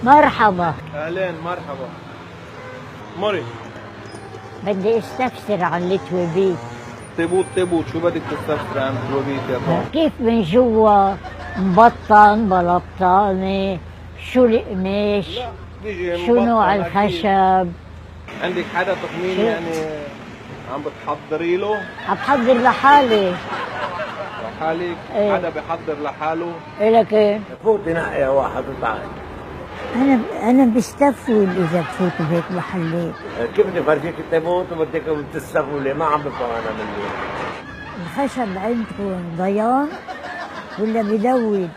مرحبا. اهلين مرحبا. مري بدي استفسر عن التوبيت. تبوت شو بدك تستفسر عن التوبيت يا طارق؟ كيف من جوا مبطن بلبطانة؟ شو القماش؟ لا بيجي شو مبطن نوع أكيد. الخشب؟ عندك حدا تخمين شو؟ يعني عم بتحضري له عم بحضر لحالي. لحالك؟ إيه. حدا بيحضر لحاله؟ إلك ايه؟ فوت نقي واحد وطلع. أنا بستفول إذا بفوت بهيك محلات. كيف بدي فرجيك التابوت وبدكم تستفوا لي؟ ما عم بفهم انا مني. الخشب عندكم ضيان ولا بدود؟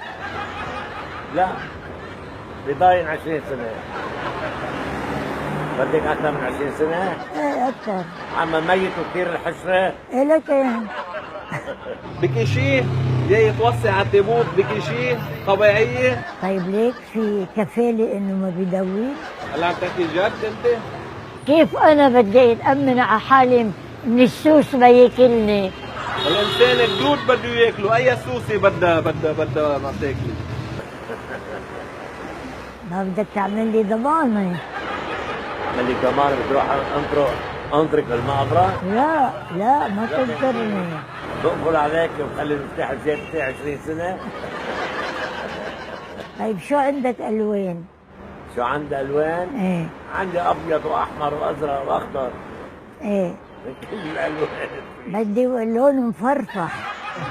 لا بضاين 20 سنة. بدك أكثر من 20 سنة؟ ايه أكثر. عم ميت وكثير الحشرة. إلك ايه؟ بكي شيء جاي توصي على التابوت، بكي شيء طبيعية؟ طيب ليك في كفالة إنه ما بدود؟ هلا عم تحكي جد انت؟ كيف أنا بدي أتأمن على حالي من السوس ما ياكلني؟ الانسان الدود بده ياكله، اي سوسي بدها ما تاكلي. ما بدك تعمل لي ضمانة. ملك كمان بتروح انطرق المقبرة. لا ما تنطرني. بقفل عليك وخلي المفتاح الجيب تاعي 20 سنة. طيب شو عندك ألوان؟ شو عندي ألوان؟ ايه عندي أبيض وأحمر وأزرق وأخضر. ايه من كل الألوان. بدي لون مفرفح.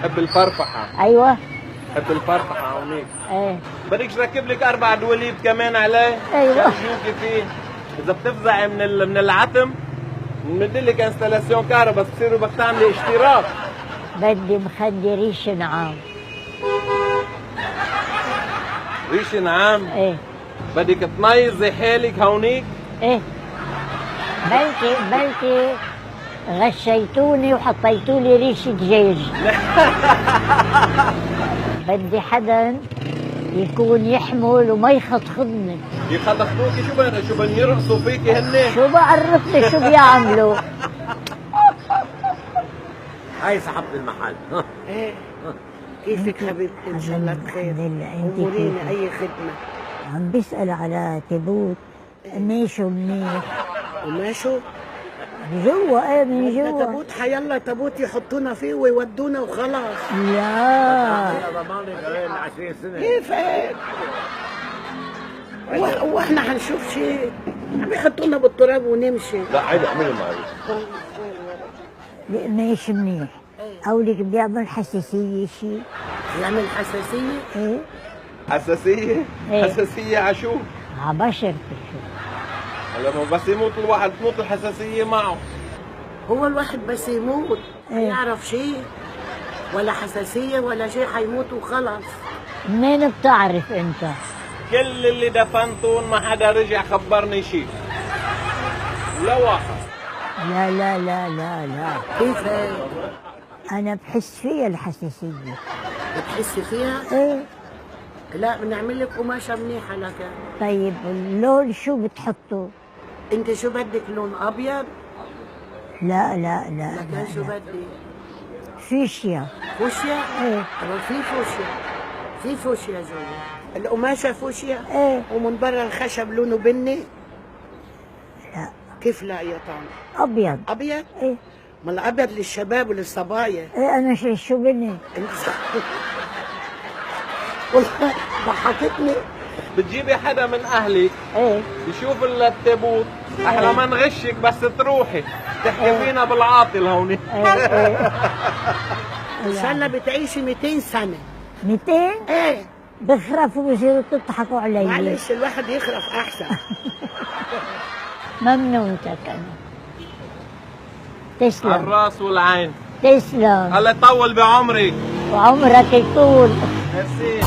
بحب الفرفحة. ايوه بحب الفرفحة هونيك. ايه بدكش ركب لك 4 دواليب كمان عليه؟ أيوة. شوفي فيه. إذا بتفزعي من العتم بنمدلك انستلاسيون كهرباء، بس بتصيروا بدك تعملي اشتراك. بدي مخدي ريش نعام. ريش نعام. ايه بدك تميزي حالك هونيك. ايه بلكي غشيتوني وحطيتولي ريش دجاج. بدي حدا يكون يحمل وما يخطخضني. يخطخوكي شو بدهم يرقصوا فيكي هن؟ شو بعرفني شو بيعملوا؟ هاي صاحبة المحل. ايه كيفك حبيبتي؟ ان شاء الله بخير. الحمد لله. انت اموريني كيفك؟ اي خدمه. عم بيسأل على تابوت قماشه منيح. وماشوا جوا ايه من بدنا جوا. تابوت حيلا تابوت يحطونا فيه ويودونا وخلاص. لا ضمانك غير 20 سنة. كيف هيك؟ واحنا هنشوف شيء؟ عم يحطونا بالتراب ونمشي. لا عيد اعملي معي. القماش منيح. قولك بيعمل حساسية شيء؟ يعمل حساسيه؟ ايه حساسية؟ إيه. حساسية على شو؟ عبشرتي شو؟ هلا ما بس يموت الواحد تموت الحساسية معه. هو الواحد بس يموت ما إيه. يعرف شيء ولا حساسيه ولا شيء، حيموت وخلاص. منين بتعرف انت؟ كل اللي دفنتون ما حدا رجع خبرني شيء. ولا واحد. لا كيف هيك؟ انا بحس فيها الحساسية. بتحسي فيها؟ ايه لا بنعمل لك قماشه منيحه لك. طيب اللون شو بتحطه؟ انت شو بدك، لون ابيض؟ لا لكن شو بدي؟ فيشيا. فوشيا؟ ايه طبعا في فوشيا، في فوشيا جوا. القماشة فوشيا؟ ايه ومن برا الخشب لونه بني؟ لا كيف لا يا طعم؟ ابيض. أبيض؟ ايه ما الأبيض للشباب وللصبايا. ايه انا شو بني؟ انت والله ضحكتني. بتجيبي حدا من اهلك ايه يشوف التابوت، احنا ما نغشك بس تروحي تحكي فينا بالعاطل هون. ايه إن شاء الله بتعيشي 200 سنة. 200 إيه بخرفوا بصيروا تضحكوا علي. معلش الواحد يخرف أحسن. ممنونتك انا. على تسلم الراس والعين. تسلم الله يطول بعمرك. وعمرك يطول. ميرسي.